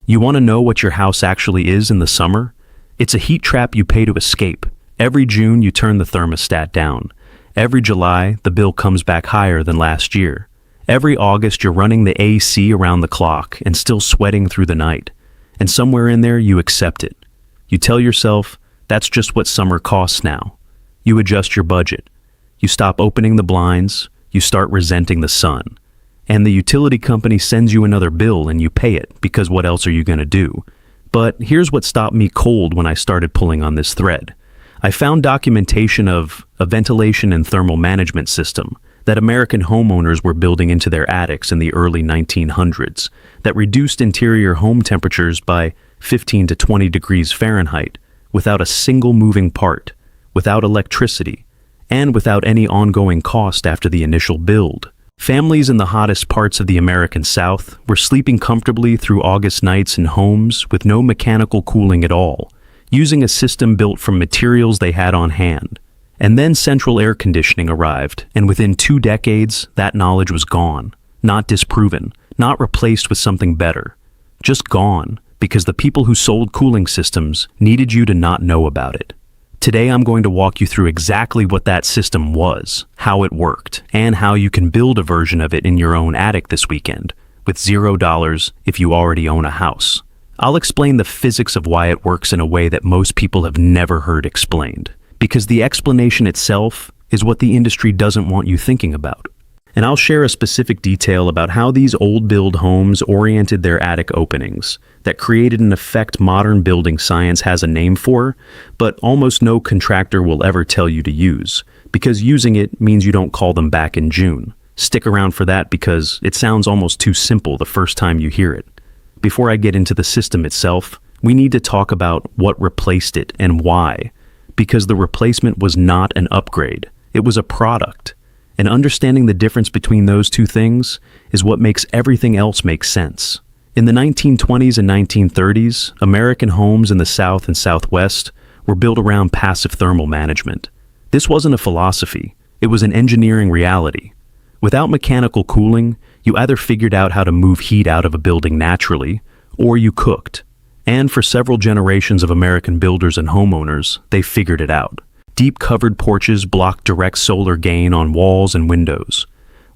You want to know what your house actually is in the summer? It's a heat trap you pay to escape. Every June, you turn the thermostat down. Every July, the bill comes back higher than last year. Every August, you're running the AC around the clock and still sweating through the night. And somewhere in there, you accept it. You tell yourself, that's just what summer costs now. You adjust your budget. You stop opening the blinds. You start resenting the sun. And the utility company sends you another bill and you pay it, because what else are you going to do? But here's what stopped me cold when I started pulling on this thread. I found documentation of a ventilation and thermal management system that American homeowners were building into their attics in the early 1900s that reduced interior home temperatures by 15 to 20 degrees Fahrenheit without a single moving part, without electricity, and without any ongoing cost after the initial build. Families in the hottest parts of the American South were sleeping comfortably through August nights in homes with no mechanical cooling at all, using a system built from materials they had on hand. And then central air conditioning arrived, and within 2 decades, that knowledge was gone, not disproven, not replaced with something better, just gone, because the people who sold cooling systems needed you to not know about it. Today, I'm going to walk you through exactly what that system was, how it worked, and how you can build a version of it in your own attic this weekend, with $0 if you already own a house. I'll explain the physics of why it works in a way that most people have never heard explained, because the explanation itself is what the industry doesn't want you thinking about. And I'll share a specific detail about how these old-build homes oriented their attic openings that created an effect modern building science has a name for, but almost no contractor will ever tell you to use, because using it means you don't call them back in June. Stick around for that because it sounds almost too simple the first time you hear it. Before I get into the system itself, we need to talk about what replaced it and why, because the replacement was not an upgrade, it was a product. And understanding the difference between those two things is what makes everything else make sense. In the 1920s and 1930s, American homes in the South and Southwest were built around passive thermal management. This wasn't a philosophy, it was an engineering reality. Without mechanical cooling, you either figured out how to move heat out of a building naturally, or you cooked. And for several generations of American builders and homeowners, they figured it out. Deep covered porches blocked direct solar gain on walls and windows.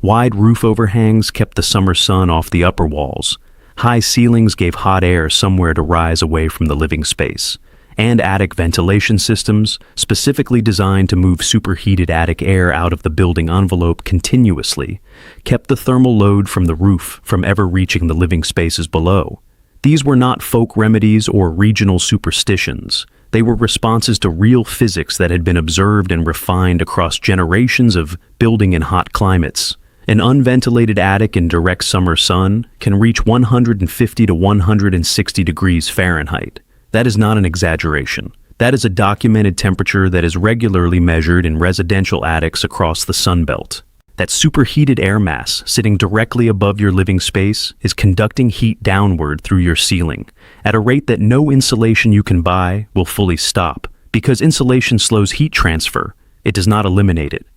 Wide roof overhangs kept the summer sun off the upper walls. High ceilings gave hot air somewhere to rise away from the living space. And attic ventilation systems, specifically designed to move superheated attic air out of the building envelope continuously, kept the thermal load from the roof from ever reaching the living spaces below. These were not folk remedies or regional superstitions. They were responses to real physics that had been observed and refined across generations of building in hot climates. An unventilated attic in direct summer sun can reach 150 to 160 degrees Fahrenheit. That is not an exaggeration. That is a documented temperature that is regularly measured in residential attics across the Sun Belt. That superheated air mass sitting directly above your living space is conducting heat downward through your ceiling at a rate that no insulation you can buy will fully stop, because insulation slows heat transfer. It does not eliminate it.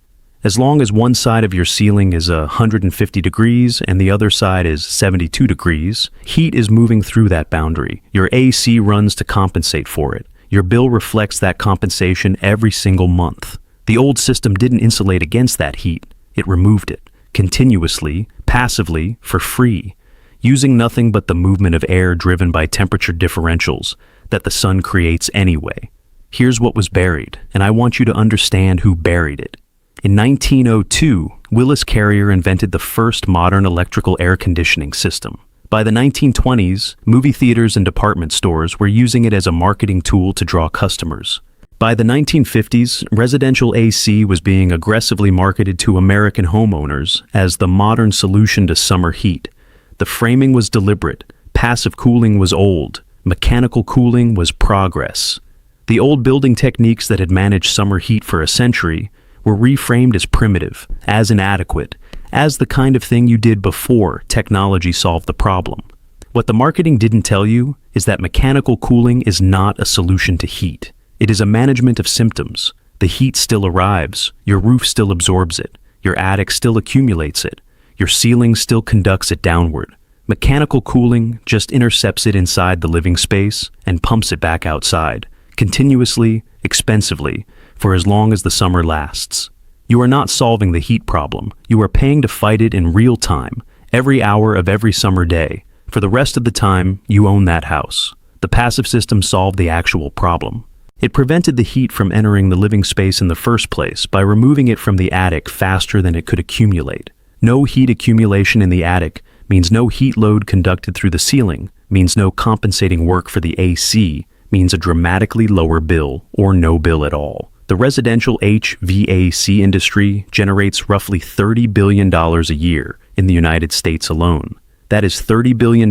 As long as one side of your ceiling is 150 degrees and the other side is 72 degrees, heat is moving through that boundary. Your AC runs to compensate for it. Your bill reflects that compensation every single month. The old system didn't insulate against that heat. It removed it, continuously, passively, for free, using nothing but the movement of air driven by temperature differentials that the sun creates anyway. Here's what was buried, and I want you to understand who buried it. In 1902, Willis Carrier invented the first modern electrical air conditioning system. By the 1920s, movie theaters and department stores were using it as a marketing tool to draw customers. By the 1950s, residential AC was being aggressively marketed to American homeowners as the modern solution to summer heat. The framing was deliberate, passive cooling was old, mechanical cooling was progress. The old building techniques that had managed summer heat for a century were reframed as primitive, as inadequate, as the kind of thing you did before technology solved the problem. What the marketing didn't tell you is that mechanical cooling is not a solution to heat. It is a management of symptoms. The heat still arrives, your roof still absorbs it, your attic still accumulates it, your ceiling still conducts it downward. Mechanical cooling just intercepts it inside the living space and pumps it back outside, continuously, expensively, for as long as the summer lasts. You are not solving the heat problem. You are paying to fight it in real time, every hour of every summer day. For the rest of the time, you own that house. The passive system solved the actual problem. It prevented the heat from entering the living space in the first place by removing it from the attic faster than it could accumulate. No heat accumulation in the attic means no heat load conducted through the ceiling, means no compensating work for the AC, means a dramatically lower bill or no bill at all. The residential HVAC industry generates roughly $30 billion a year in the United States alone. That is $30 billion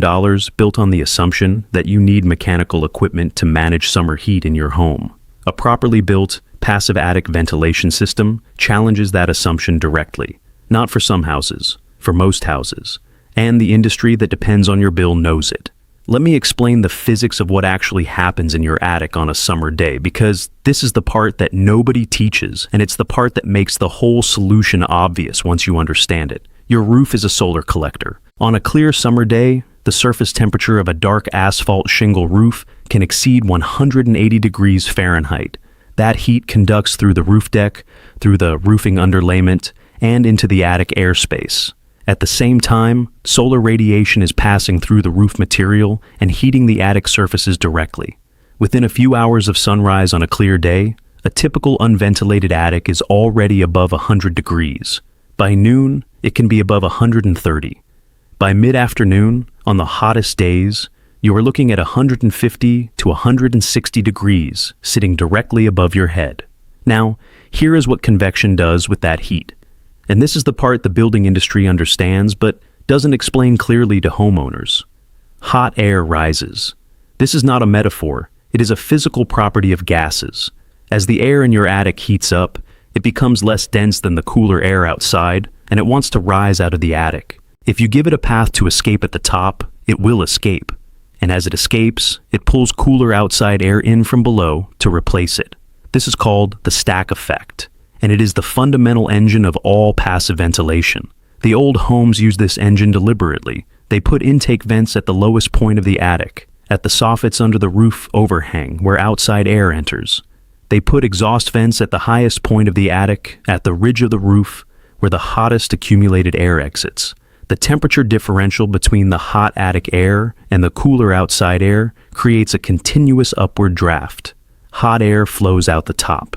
built on the assumption that you need mechanical equipment to manage summer heat in your home. A properly built, passive attic ventilation system challenges that assumption directly. Not for some houses, for most houses. And the industry that depends on your bill knows it. Let me explain the physics of what actually happens in your attic on a summer day, because this is the part that nobody teaches, and it's the part that makes the whole solution obvious once you understand it. Your roof is a solar collector. On a clear summer day, the surface temperature of a dark asphalt shingle roof can exceed 180 degrees Fahrenheit. That heat conducts through the roof deck, through the roofing underlayment, and into the attic airspace. At the same time, solar radiation is passing through the roof material and heating the attic surfaces directly. Within a few hours of sunrise on a clear day, a typical unventilated attic is already above 100 degrees. By noon, it can be above 130. By mid-afternoon, on the hottest days, you are looking at 150 to 160 degrees sitting directly above your head. Now, here is what convection does with that heat. And this is the part the building industry understands but doesn't explain clearly to homeowners. Hot air rises. This is not a metaphor. It is a physical property of gases. As the air in your attic heats up, it becomes less dense than the cooler air outside, and it wants to rise out of the attic. If you give it a path to escape at the top, it will escape. And as it escapes, it pulls cooler outside air in from below to replace it. This is called the stack effect. And it is the fundamental engine of all passive ventilation. The old homes used this engine deliberately. They put intake vents at the lowest point of the attic, at the soffits under the roof overhang where outside air enters. They put exhaust vents at the highest point of the attic, at the ridge of the roof, where the hottest accumulated air exits. The temperature differential between the hot attic air and the cooler outside air creates a continuous upward draft. Hot air flows out the top.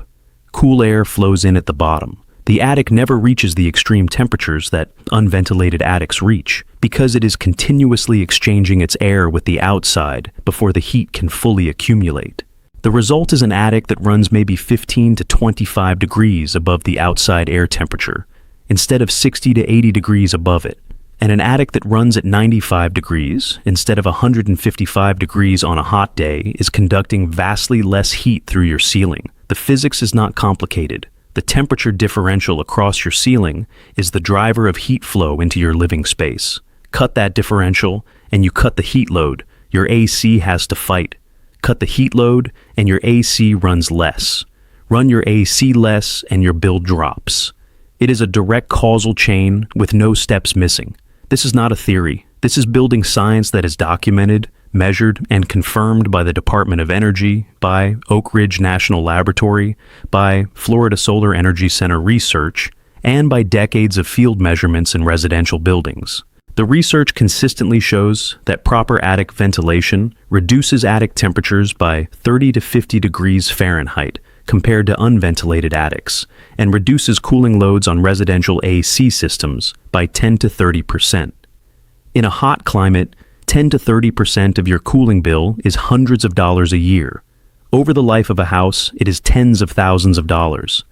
Cool air flows in at the bottom. The attic never reaches the extreme temperatures that unventilated attics reach, because it is continuously exchanging its air with the outside before the heat can fully accumulate. The result is an attic that runs maybe 15 to 25 degrees above the outside air temperature, instead of 60 to 80 degrees above it, and an attic that runs at 95 degrees instead of 155 degrees on a hot day is conducting vastly less heat through your ceiling. The physics is not complicated. The temperature differential across your ceiling is the driver of heat flow into your living space. Cut that differential, and you cut the heat load. Your AC has to fight. Cut the heat load, and your AC runs less. Run your AC less, and your bill drops. It is a direct causal chain with no steps missing. This is not a theory. This is building science that is documented, measured, and confirmed by the Department of Energy, by Oak Ridge National Laboratory, by Florida Solar Energy Center research, and by decades of field measurements in residential buildings. The research consistently shows that proper attic ventilation reduces attic temperatures by 30 to 50 degrees Fahrenheit compared to unventilated attics, and reduces cooling loads on residential AC systems by 10 to 30%. In a hot climate, 10 to 30% of your cooling bill is hundreds of dollars a year. Over the life of a house, it is tens of thousands of dollars.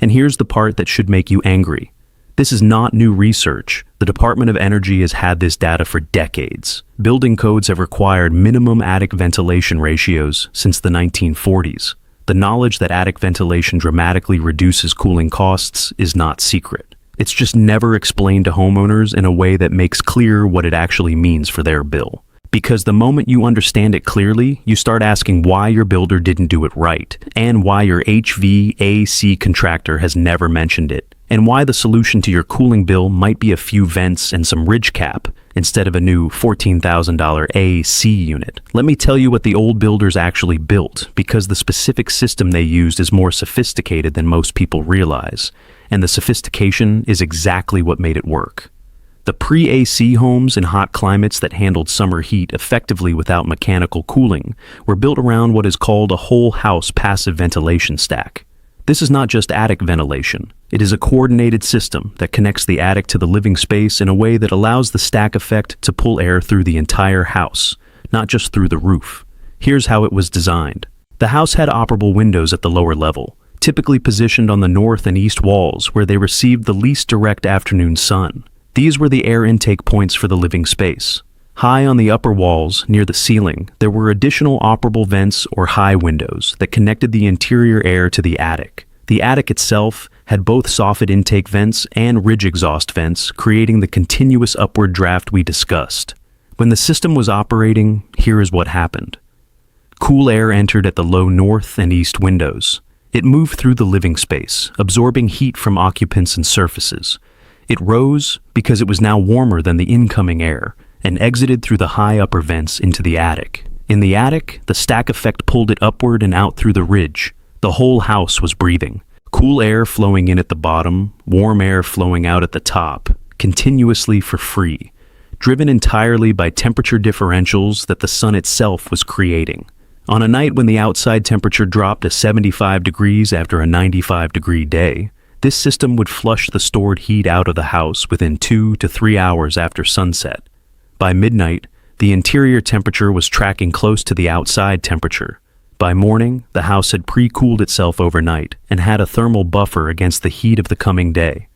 And here's the part that should make you angry. This is not new research. The Department of Energy has had this data for decades. Building codes have required minimum attic ventilation ratios since the 1940s. The knowledge that attic ventilation dramatically reduces cooling costs is not secret. It's just never explained to homeowners in a way that makes clear what it actually means for their bill. Because the moment you understand it clearly, you start asking why your builder didn't do it right, and why your HVAC contractor has never mentioned it. and why the solution to your cooling bill might be a few vents and some ridge cap instead of a new $14,000 AC unit. Let me tell you what the old builders actually built, because the specific system they used is more sophisticated than most people realize, and the sophistication is exactly what made it work. The pre-AC homes in hot climates that handled summer heat effectively without mechanical cooling were built around what is called a whole house passive ventilation stack. This is not just attic ventilation. It is a coordinated system that connects the attic to the living space in a way that allows the stack effect to pull air through the entire house, not just through the roof. Here's how it was designed. The house had operable windows at the lower level, typically positioned on the north and east walls where they received the least direct afternoon sun. These were the air intake points for the living space. High on the upper walls, near the ceiling, there were additional operable vents or high windows that connected the interior air to the attic. The attic itself had both soffit intake vents and ridge exhaust vents, creating the continuous upward draft we discussed. When the system was operating, here is what happened. Cool air entered at the low north and east windows. It moved through the living space, absorbing heat from occupants and surfaces. It rose because it was now warmer than the incoming air, and exited through the high upper vents into the attic. In the attic, the stack effect pulled it upward and out through the ridge. The whole house was breathing. Cool air flowing in at the bottom, warm air flowing out at the top, continuously for free, driven entirely by temperature differentials that the sun itself was creating. On a night when the outside temperature dropped to 75 degrees after a 95-degree day, this system would flush the stored heat out of the house within 2 to 3 hours after sunset. By midnight, the interior temperature was tracking close to the outside temperature. By morning, the house had pre-cooled itself overnight and had a thermal buffer against the heat of the coming day.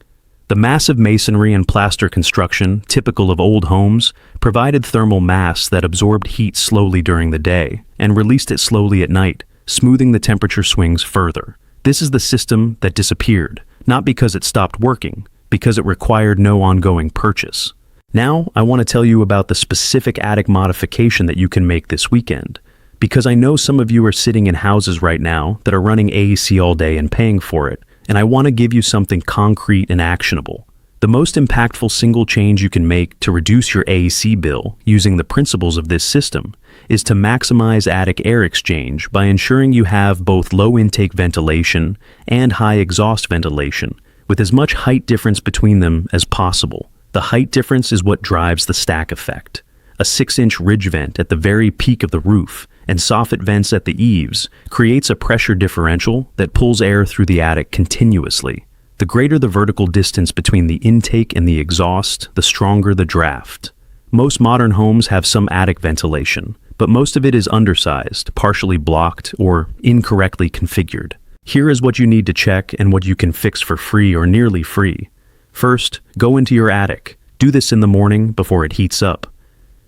The massive masonry and plaster construction, typical of old homes, provided thermal mass that absorbed heat slowly during the day and released it slowly at night, smoothing the temperature swings further. This is the system that disappeared, not because it stopped working, because it required no ongoing purchase. Now, I want to tell you about the specific attic modification that you can make this weekend, because I know some of you are sitting in houses right now that are running AEC all day and paying for it, and I want to give you something concrete and actionable. The most impactful single change you can make to reduce your AEC bill using the principles of this system is to maximize attic air exchange by ensuring you have both low intake ventilation and high exhaust ventilation, with as much height difference between them as possible. The height difference is what drives the stack effect. A 6-inch ridge vent at the very peak of the roof and soffit vents at the eaves creates a pressure differential that pulls air through the attic continuously. The greater the vertical distance between the intake and the exhaust, the stronger the draft. Most modern homes have some attic ventilation, but most of it is undersized, partially blocked, or incorrectly configured. Here is what you need to check and what you can fix for free or nearly free. First, go into your attic. Do this in the morning before it heats up.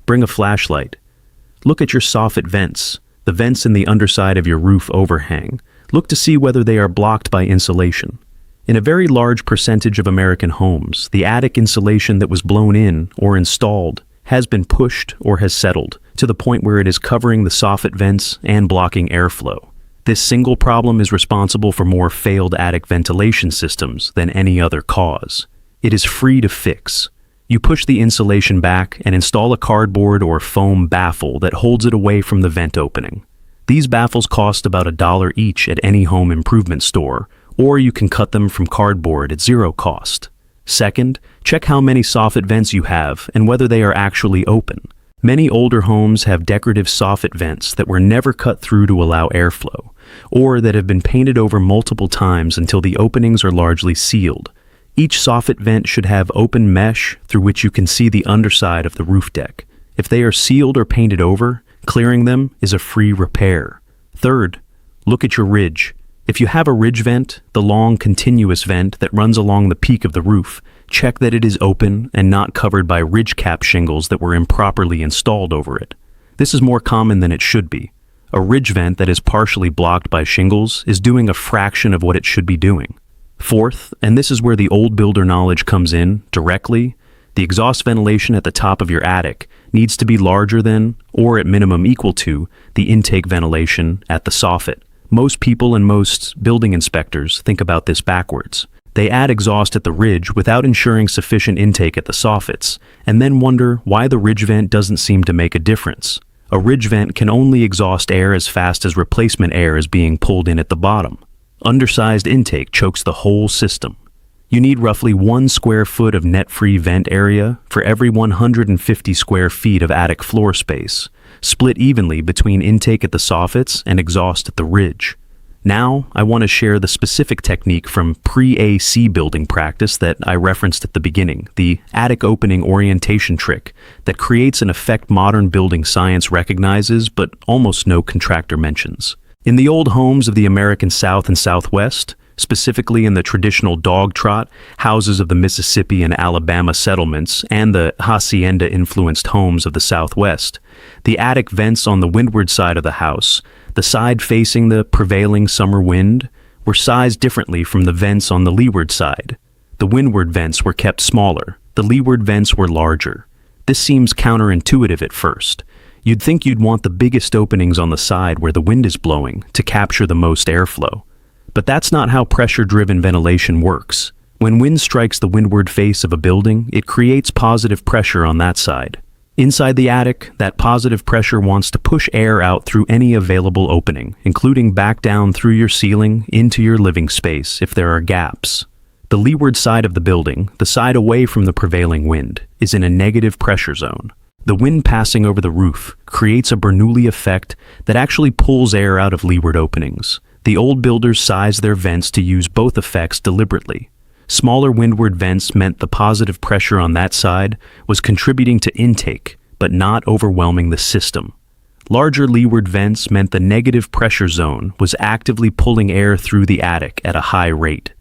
Bring a flashlight. Look at your soffit vents, the vents in the underside of your roof overhang. Look to see whether they are blocked by insulation. In a very large percentage of American homes, the attic insulation that was blown in or installed has been pushed or has settled to the point where it is covering the soffit vents and blocking airflow. This single problem is responsible for more failed attic ventilation systems than any other cause. It is free to fix. You push the insulation back and install a cardboard or foam baffle that holds it away from the vent opening. These baffles cost about $1 each at any home improvement store, or you can cut them from cardboard at zero cost. Second, check how many soffit vents you have and whether they are actually open. Many older homes have decorative soffit vents that were never cut through to allow airflow, or that have been painted over multiple times until the openings are largely sealed. Each soffit vent should have open mesh through which you can see the underside of the roof deck. If they are sealed or painted over, clearing them is a free repair. Third, look at your ridge. If you have a ridge vent, the long continuous vent that runs along the peak of the roof, check that it is open and not covered by ridge cap shingles that were improperly installed over it. This is more common than it should be. A ridge vent that is partially blocked by shingles is doing a fraction of what it should be doing. Fourth, and this is where the old builder knowledge comes in directly, the exhaust ventilation at the top of your attic needs to be larger than, or at minimum equal to, the intake ventilation at the soffit. Most people and most building inspectors think about this backwards. They add exhaust at the ridge without ensuring sufficient intake at the soffits, and then wonder why the ridge vent doesn't seem to make a difference. A ridge vent can only exhaust air as fast as replacement air is being pulled in at the bottom. Undersized intake chokes the whole system. You need roughly 1 square foot of net-free vent area for every 150 square feet of attic floor space, split evenly between intake at the soffits and exhaust at the ridge. Now, I want to share the specific technique from pre-AC building practice that I referenced at the beginning, the attic opening orientation trick that creates an effect modern building science recognizes but almost no contractor mentions. In the old homes of the American South and Southwest, specifically in the traditional dog trot houses of the Mississippi and Alabama settlements and the hacienda-influenced homes of the Southwest, the attic vents on the windward side of the house, the side facing the prevailing summer wind, were sized differently from the vents on the leeward side. The windward vents were kept smaller, the leeward vents were larger. This seems counterintuitive at first. You'd think you'd want the biggest openings on the side where the wind is blowing to capture the most airflow. But that's not how pressure-driven ventilation works. When wind strikes the windward face of a building, it creates positive pressure on that side. Inside the attic, that positive pressure wants to push air out through any available opening, including back down through your ceiling into your living space if there are gaps. The leeward side of the building, the side away from the prevailing wind, is in a negative pressure zone. The wind passing over the roof creates a Bernoulli effect that actually pulls air out of leeward openings. The old builders sized their vents to use both effects deliberately. Smaller windward vents meant the positive pressure on that side was contributing to intake, but not overwhelming the system. Larger leeward vents meant the negative pressure zone was actively pulling air through the attic at a high rate.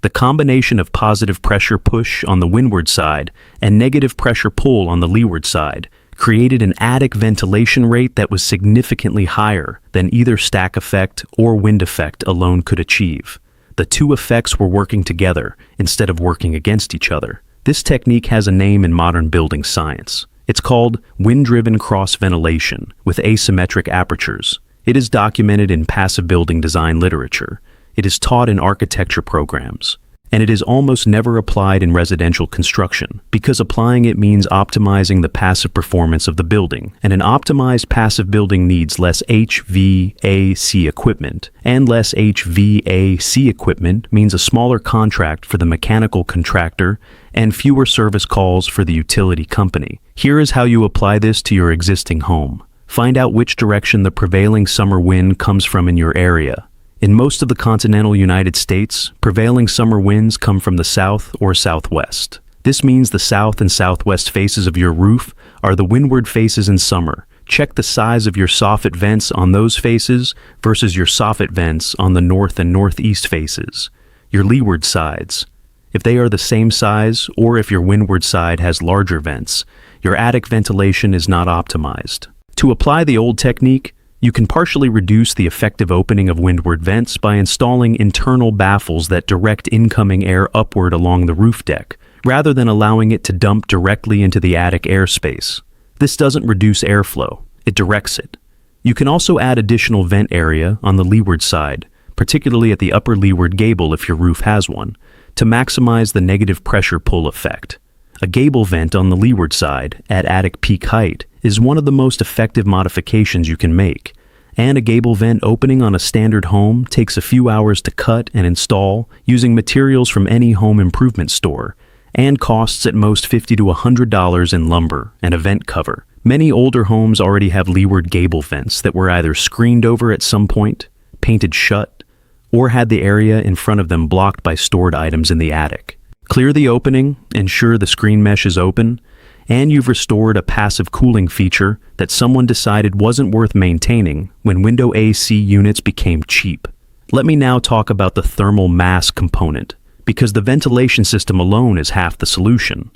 The combination of positive pressure push on the windward side and negative pressure pull on the leeward side created an attic ventilation rate that was significantly higher than either stack effect or wind effect alone could achieve. The two effects were working together instead of working against each other. This technique has a name in modern building science. It's called wind-driven cross-ventilation with asymmetric apertures. It is documented in passive building design literature. It is taught in architecture programs. And it is almost never applied in residential construction because applying it means optimizing the passive performance of the building, and an optimized passive building needs less HVAC equipment, and less HVAC equipment means a smaller contract for the mechanical contractor and fewer service calls for the utility company. Here is how you apply this to your existing home. Find out which direction the prevailing summer wind comes from in your area. In most of the continental United States, prevailing summer winds come from the south or southwest. This means the south and southwest faces of your roof are the windward faces in summer. Check the size of your soffit vents on those faces versus your soffit vents on the north and northeast faces. Your leeward sides. If they are the same size, or if your windward side has larger vents, your attic ventilation is not optimized. To apply the old technique, you can partially reduce the effective opening of windward vents by installing internal baffles that direct incoming air upward along the roof deck, rather than allowing it to dump directly into the attic airspace. This doesn't reduce airflow, it directs it. You can also add additional vent area on the leeward side, particularly at the upper leeward gable if your roof has one, to maximize the negative pressure pull effect. A gable vent on the leeward side, at attic peak height, is one of the most effective modifications you can make, and a gable vent opening on a standard home takes a few hours to cut and install using materials from any home improvement store, and costs at most $50 to $100 in lumber and a vent cover. Many older homes already have leeward gable vents that were either screened over at some point, painted shut, or had the area in front of them blocked by stored items in the attic. Clear the opening, ensure the screen mesh is open, and you've restored a passive cooling feature that someone decided wasn't worth maintaining when window AC units became cheap. Let me now talk about the thermal mass component, because the ventilation system alone is half the solution,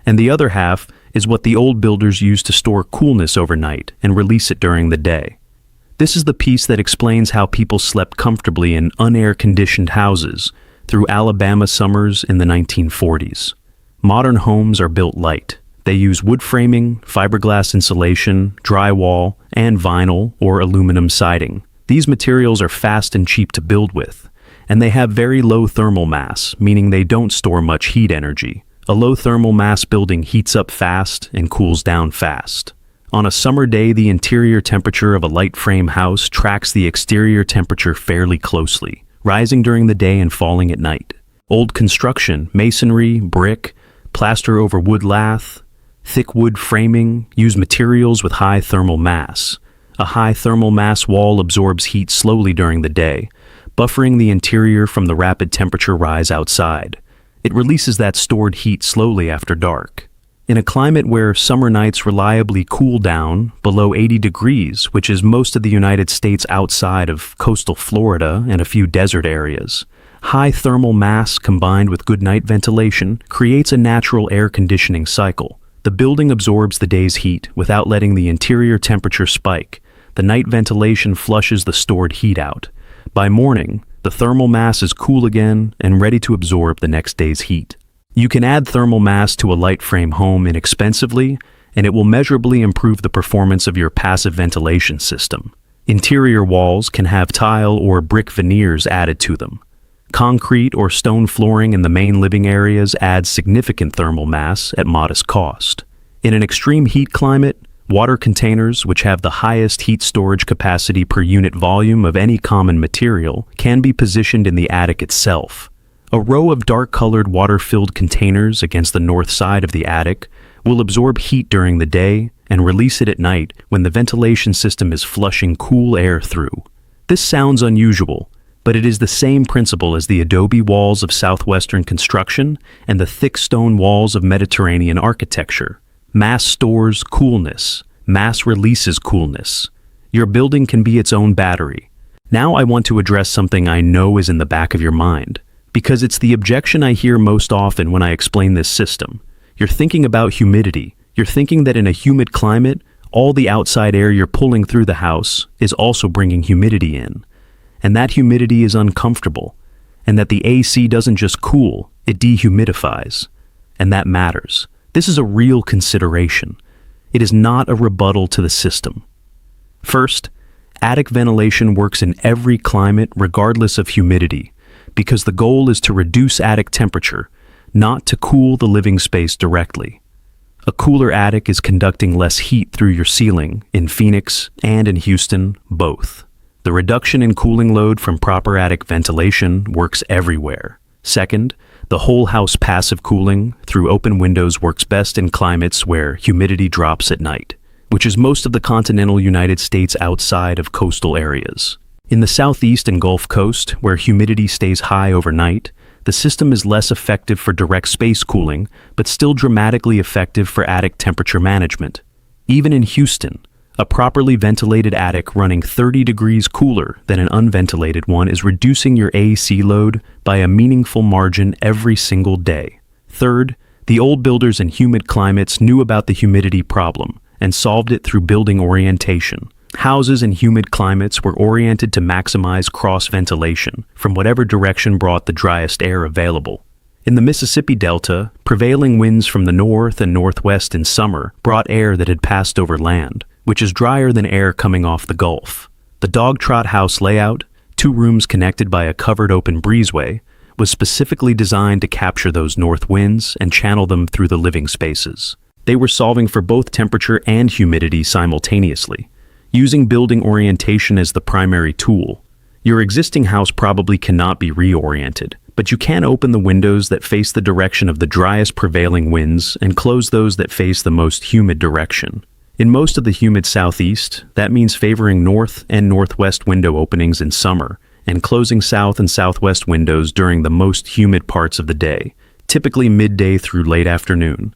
and the other half is what the old builders used to store coolness overnight and release it during the day. This is the piece that explains how people slept comfortably in unair-conditioned houses through Alabama summers in the 1940s. Modern homes are built light. They use wood framing, fiberglass insulation, drywall, and vinyl or aluminum siding. These materials are fast and cheap to build with, and they have very low thermal mass, meaning they don't store much heat energy. A low thermal mass building heats up fast and cools down fast. On a summer day, the interior temperature of a light frame house tracks the exterior temperature fairly closely, rising during the day and falling at night. Old construction, masonry, brick, plaster over wood lath, thick wood framing use materials with high thermal mass. A high thermal mass wall absorbs heat slowly during the day, buffering the interior from the rapid temperature rise outside. It releases that stored heat slowly after dark. In a climate where summer nights reliably cool down below 80 degrees, which is most of the United States outside of coastal Florida and a few desert areas, high thermal mass combined with good night ventilation creates a natural air conditioning cycle. The building absorbs the day's heat without letting the interior temperature spike. The night ventilation flushes the stored heat out. By morning, the thermal mass is cool again and ready to absorb the next day's heat. You can add thermal mass to a light frame home inexpensively, and it will measurably improve the performance of your passive ventilation system. Interior walls can have tile or brick veneers added to them. Concrete or stone flooring in the main living areas adds significant thermal mass at modest cost. In an extreme heat climate, water containers, which have the highest heat storage capacity per unit volume of any common material, can be positioned in the attic itself. A row of dark-colored water-filled containers against the north side of the attic will absorb heat during the day and release it at night when the ventilation system is flushing cool air through. This sounds unusual, but it is the same principle as the adobe walls of southwestern construction and the thick stone walls of Mediterranean architecture. Mass stores coolness. Mass releases coolness. Your building can be its own battery. Now I want to address something I know is in the back of your mind, because it's the objection I hear most often when I explain this system. You're thinking about humidity. You're thinking that in a humid climate, all the outside air you're pulling through the house is also bringing humidity in. And that humidity is uncomfortable. And that the AC doesn't just cool, it dehumidifies. And that matters. This is a real consideration. It is not a rebuttal to the system. First, attic ventilation works in every climate regardless of humidity, because the goal is to reduce attic temperature, not to cool the living space directly. A cooler attic is conducting less heat through your ceiling in Phoenix and in Houston, both. The reduction in cooling load from proper attic ventilation works everywhere. Second, the whole house passive cooling through open windows works best in climates where humidity drops at night, which is most of the continental United States outside of coastal areas. In the southeast and Gulf Coast, where humidity stays high overnight, the system is less effective for direct space cooling, but still dramatically effective for attic temperature management. Even in Houston, a properly ventilated attic running 30 degrees cooler than an unventilated one is reducing your AC load by a meaningful margin every single day. Third, the old builders in humid climates knew about the humidity problem and solved it through building orientation. Houses in humid climates were oriented to maximize cross-ventilation from whatever direction brought the driest air available. In the Mississippi Delta, prevailing winds from the north and northwest in summer brought air that had passed over land, which is drier than air coming off the Gulf. The dog trot house layout, 2 rooms connected by a covered open breezeway, was specifically designed to capture those north winds and channel them through the living spaces. They were solving for both temperature and humidity simultaneously, using building orientation as the primary tool. Your existing house probably cannot be reoriented, but you can open the windows that face the direction of the driest prevailing winds and close those that face the most humid direction. In most of the humid southeast, that means favoring north and northwest window openings in summer and closing south and southwest windows during the most humid parts of the day, typically midday through late afternoon,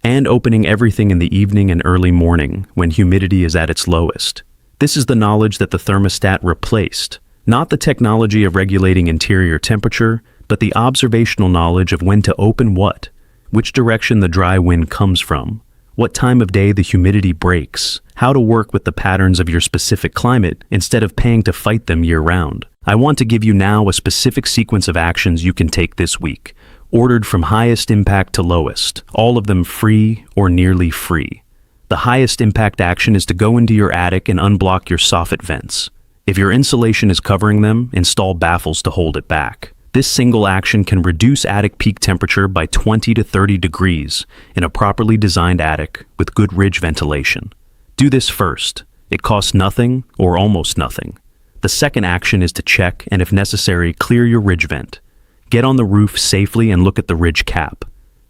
and opening everything in the evening and early morning when humidity is at its lowest. This is the knowledge that the thermostat replaced, not the technology of regulating interior temperature, but the observational knowledge of when to open what, which direction the dry wind comes from, what time of day the humidity breaks, how to work with the patterns of your specific climate instead of paying to fight them year-round. I want to give you now a specific sequence of actions you can take this week, ordered from highest impact to lowest, all of them free or nearly free. The highest impact action is to go into your attic and unblock your soffit vents. If your insulation is covering them, install baffles to hold it back. This single action can reduce attic peak temperature by 20 to 30 degrees in a properly designed attic with good ridge ventilation. Do this first. It costs nothing or almost nothing. The second action is to check and, if necessary, clear your ridge vent. Get on the roof safely and look at the ridge cap.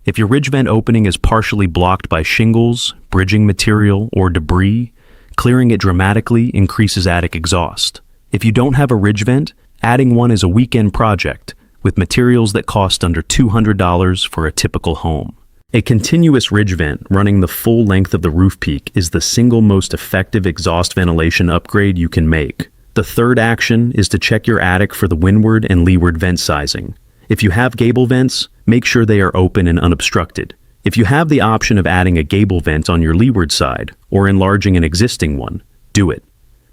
If your ridge vent opening is partially blocked by shingles, bridging material, or debris, clearing it dramatically increases attic exhaust. If you don't have a ridge vent, adding one is a weekend project with materials that cost under $200 for a typical home. A continuous ridge vent running the full length of the roof peak is the single most effective exhaust ventilation upgrade you can make. The third action is to check your attic for the windward and leeward vent sizing. If you have gable vents, make sure they are open and unobstructed. If you have the option of adding a gable vent on your leeward side or enlarging an existing one, do it.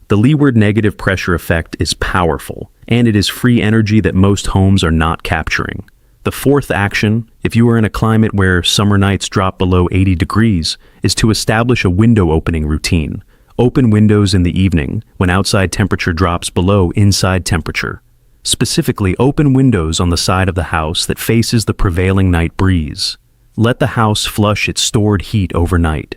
The leeward negative pressure effect is powerful, and it is free energy that most homes are not capturing. The fourth action, if you are in a climate where summer nights drop below 80 degrees, is to establish a window opening routine. Open windows in the evening when outside temperature drops below inside temperature. Specifically, open windows on the side of the house that faces the prevailing night breeze. Let the house flush its stored heat overnight.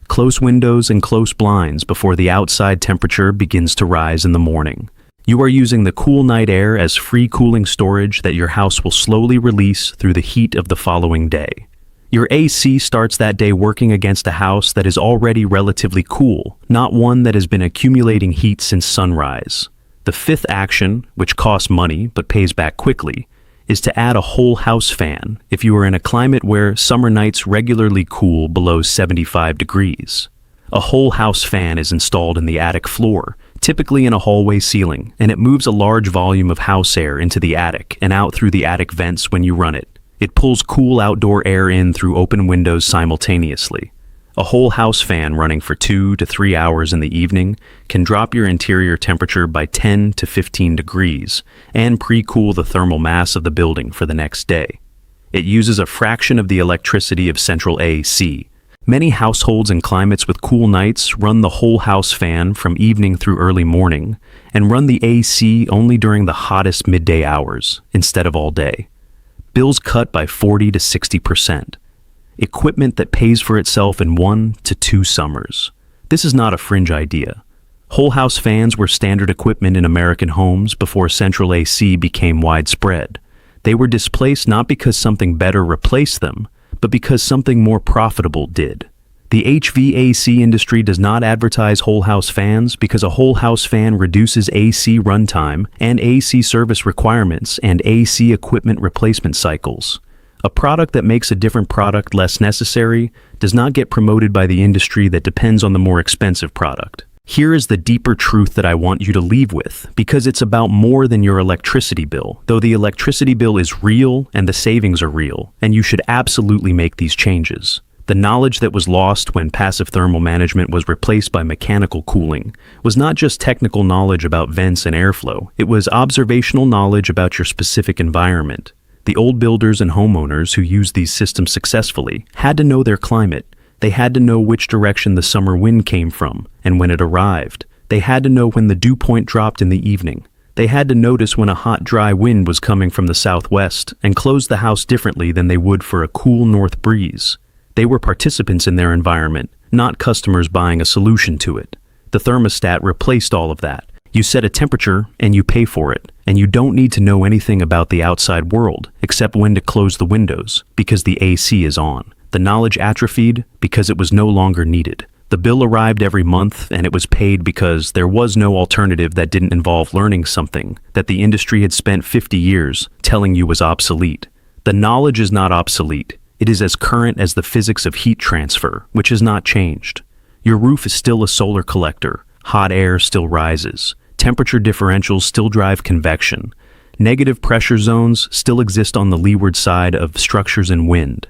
Close windows and close blinds before the outside temperature begins to rise in the morning. You are using the cool night air as free cooling storage that your house will slowly release through the heat of the following day. Your AC starts that day working against a house that is already relatively cool, not one that has been accumulating heat since sunrise. The fifth action, which costs money but pays back quickly, is to add a whole house fan if you are in a climate where summer nights regularly cool below 75 degrees. A whole house fan is installed in the attic floor, typically in a hallway ceiling, and it moves a large volume of house air into the attic and out through the attic vents when you run it. It pulls cool outdoor air in through open windows simultaneously. A whole house fan running for 2 to 3 hours in the evening can drop your interior temperature by 10 to 15 degrees and pre-cool the thermal mass of the building for the next day. It uses a fraction of the electricity of central AC. Many households in climates with cool nights run the whole house fan from evening through early morning and run the AC only during the hottest midday hours instead of all day. Bills cut by 40 to 60%. Equipment that pays for itself in 1 to 2 summers. This is not a fringe idea. Whole house fans were standard equipment in American homes before central AC became widespread. They were displaced not because something better replaced them, but because something more profitable did. The HVAC industry does not advertise whole house fans because a whole house fan reduces AC runtime and AC service requirements and AC equipment replacement cycles. A product that makes a different product less necessary does not get promoted by the industry that depends on the more expensive product. Here is the deeper truth that I want you to leave with, because it's about more than your electricity bill, though the electricity bill is real and the savings are real, and you should absolutely make these changes. The knowledge that was lost when passive thermal management was replaced by mechanical cooling was not just technical knowledge about vents and airflow, it was observational knowledge about your specific environment. The old builders and homeowners who used these systems successfully had to know their climate. They had to know which direction the summer wind came from and when it arrived. They had to know when the dew point dropped in the evening. They had to notice when a hot, dry wind was coming from the southwest and close the house differently than they would for a cool north breeze. They were participants in their environment, not customers buying a solution to it. The thermostat replaced all of that. You set a temperature and you pay for it, and you don't need to know anything about the outside world except when to close the windows because the AC is on. The knowledge atrophied because it was no longer needed. The bill arrived every month and it was paid because there was no alternative that didn't involve learning something that the industry had spent 50 years telling you was obsolete. The knowledge is not obsolete. It is as current as the physics of heat transfer, which has not changed. Your roof is still a solar collector. Hot air still rises. Temperature differentials still drive convection. Negative pressure zones still exist on the leeward side of structures and wind.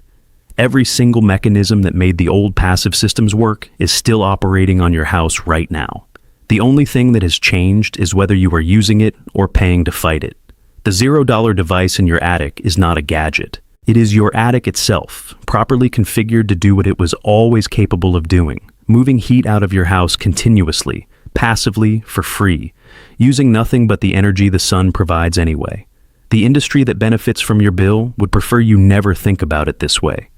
Every single mechanism that made the old passive systems work is still operating on your house right now. The only thing that has changed is whether you are using it or paying to fight it. The $0 device in your attic is not a gadget. It is your attic itself, properly configured to do what it was always capable of doing, moving heat out of your house continuously, passively, for free, using nothing but the energy the sun provides anyway. The industry that benefits from your bill would prefer you never think about it this way.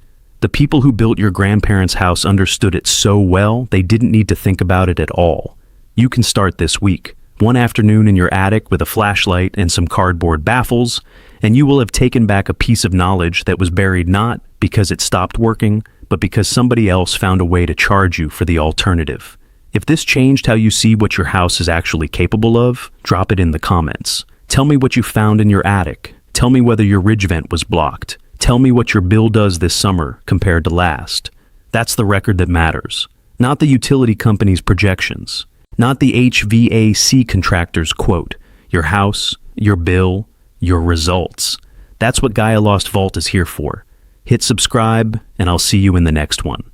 The people who built your grandparents' house understood it so well, they didn't need to think about it at all. You can start this week, one afternoon in your attic with a flashlight and some cardboard baffles, and you will have taken back a piece of knowledge that was buried not because it stopped working, but because somebody else found a way to charge you for the alternative. If this changed how you see what your house is actually capable of, drop it in the comments. Tell me what you found in your attic. Tell me whether your ridge vent was blocked. Tell me what your bill does this summer compared to last. That's the record that matters, not the utility company's projections, not the HVAC contractor's quote. Your house, your bill, your results. That's what Gaia Lost Vault is here for. Hit subscribe, and I'll see you in the next one.